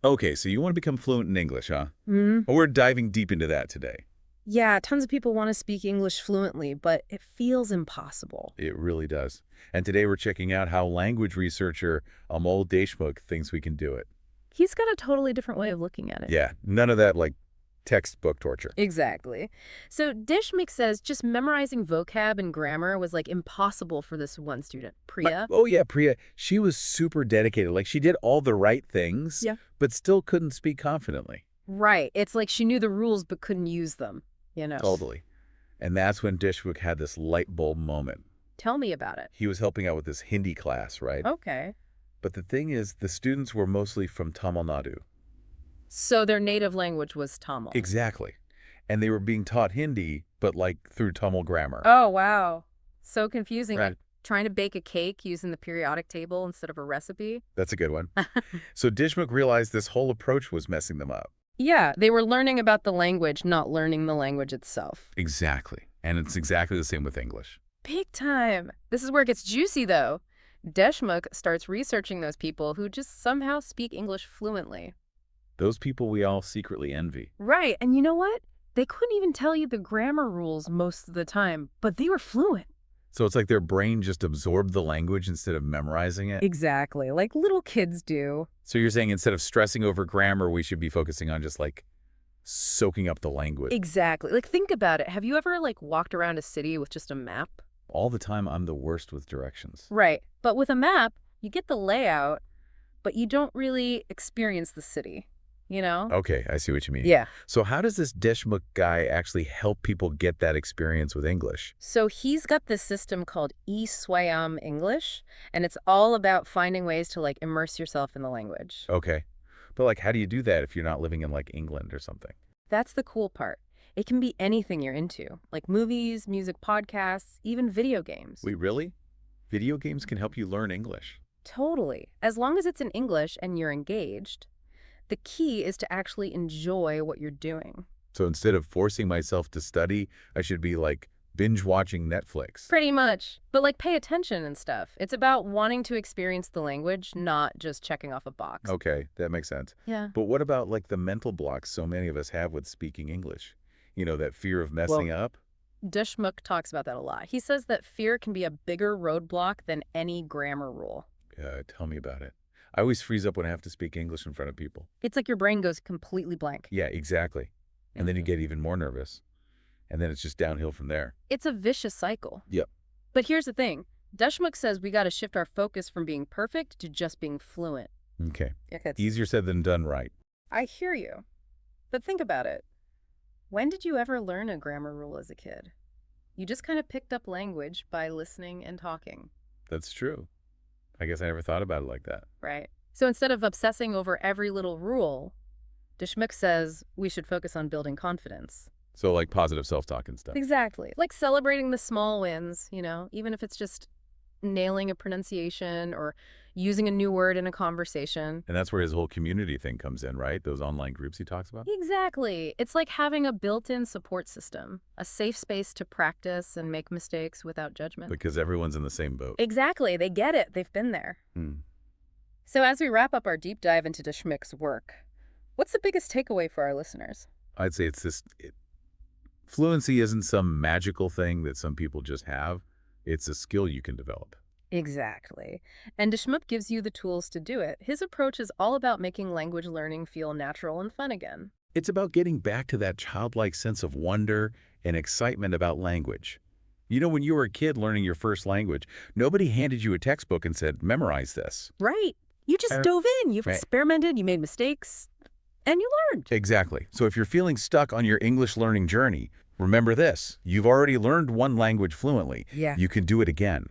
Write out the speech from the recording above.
Okay, so you want to become fluent in English, huh? Hmm. Well, we're diving deep into that today. Yeah, tons of people want to speak English fluently, but it feels impossible. It really does. And today we're checking out how language researcher Amol Deshmukh thinks we can do it. He's got a totally different way of looking at it. Yeah, none of that, like, textbook torture. Exactly. So Dishmik says just memorizing vocab and grammar was like impossible for this one student, Priya. Oh, yeah, Priya, she was super dedicated. Like, she did all the right things, Yeah. but still couldn't speak confidently. Right. It's like she knew the rules but couldn't use them. Totally. And that's when Deshmukh had this light bulb moment. Tell me about it. He was helping out with this Hindi class, right? Okay. But the thing is, the students were mostly from Tamil Nadu. So their native language was Tamil. Exactly. And they were being taught Hindi, but like through Tamil grammar. Oh, wow. So confusing. Right. Like trying to bake a cake using the periodic table instead of a recipe. That's a good one. So Deshmukh realized this whole approach was messing them up. Yeah, they were learning about the language, not learning the language itself. Exactly. And it's exactly the same with English. Big time. This is where it gets juicy, though. Deshmukh starts researching those people who just somehow speak English fluently. Those people we all secretly envy. Right, and you know what? They couldn't even tell you the grammar rules most of the time, but they were fluent. So it's like their brain just absorbed the language instead of memorizing it. Exactly, like little kids do. So you're saying instead of stressing over grammar, we should be focusing on just like soaking up the language. Exactly. Like, think about it. Have you ever, like, walked around a city with just a map? All the time, I'm the worst with directions. Right. But with a map, you get the layout, but you don't really experience the city. Okay, I see what you mean. Yeah. So how does this Deshmukh guy actually help people get that experience with English? So he's got this system called eSwayam English, and it's all about finding ways to, like, immerse yourself in the language. Okay. But like, how do you do that if you're not living in like England or something? That's the cool part. It can be anything you're into, like movies, music, podcasts, even video games. Wait, really? Video games can help you learn English. Totally. As long as it's in English and you're engaged, the key is to actually enjoy what you're doing. So instead of forcing myself to study, I should be like binge watching Netflix. Pretty much. But like pay attention and stuff. It's about wanting to experience the language, not just checking off a box. Okay, that makes sense. Yeah. But what about like the mental blocks so many of us have with speaking English? You know, that fear of messing up? Deshmukh talks about that a lot. He says that fear can be a bigger roadblock than any grammar rule. Tell me about it. I always freeze up when I have to speak English in front of people. It's like your brain goes completely blank. Yeah, exactly. And then you get even more nervous. And then it's just downhill from there. It's a vicious cycle. Yep. But here's the thing. Deshmukh says we got to shift our focus from being perfect to just being fluent. Okay. Okay. Easier said than done, right? I hear you. But think about it. When did you ever learn a grammar rule as a kid? You just kind of picked up language by listening and talking, That's true. I guess I never thought about it like that. right? So instead of obsessing over every little rule, Deshmukh says we should focus on building confidence. So like positive self-talk and stuff. Exactly. Like celebrating the small wins, even if it's just nailing a pronunciation or using a new word in a conversation. And that's where his whole community thing comes in, right? Those online groups he talks about? Exactly. It's like having a built-in support system, a safe space to practice and make mistakes without judgment. Because everyone's in the same boat. Exactly. They get it. They've been there. Hmm. So as we wrap up our deep dive into Deshmukh's work, what's the biggest takeaway for our listeners? I'd say it's this, fluency isn't some magical thing that some people just have. It's a skill you can develop. Exactly. And Deshmukh gives you the tools to do it. His approach is all about making language learning feel natural and fun again. It's about getting back to that childlike sense of wonder and excitement about language. You know, when you were a kid learning your first language, nobody handed you a textbook and said, memorize this. Right. You just dove in. You've Right. experimented. You made mistakes. And you learned. Exactly. So if you're feeling stuck on your English learning journey, remember this. You've already learned one language fluently. Yeah. You can do it again.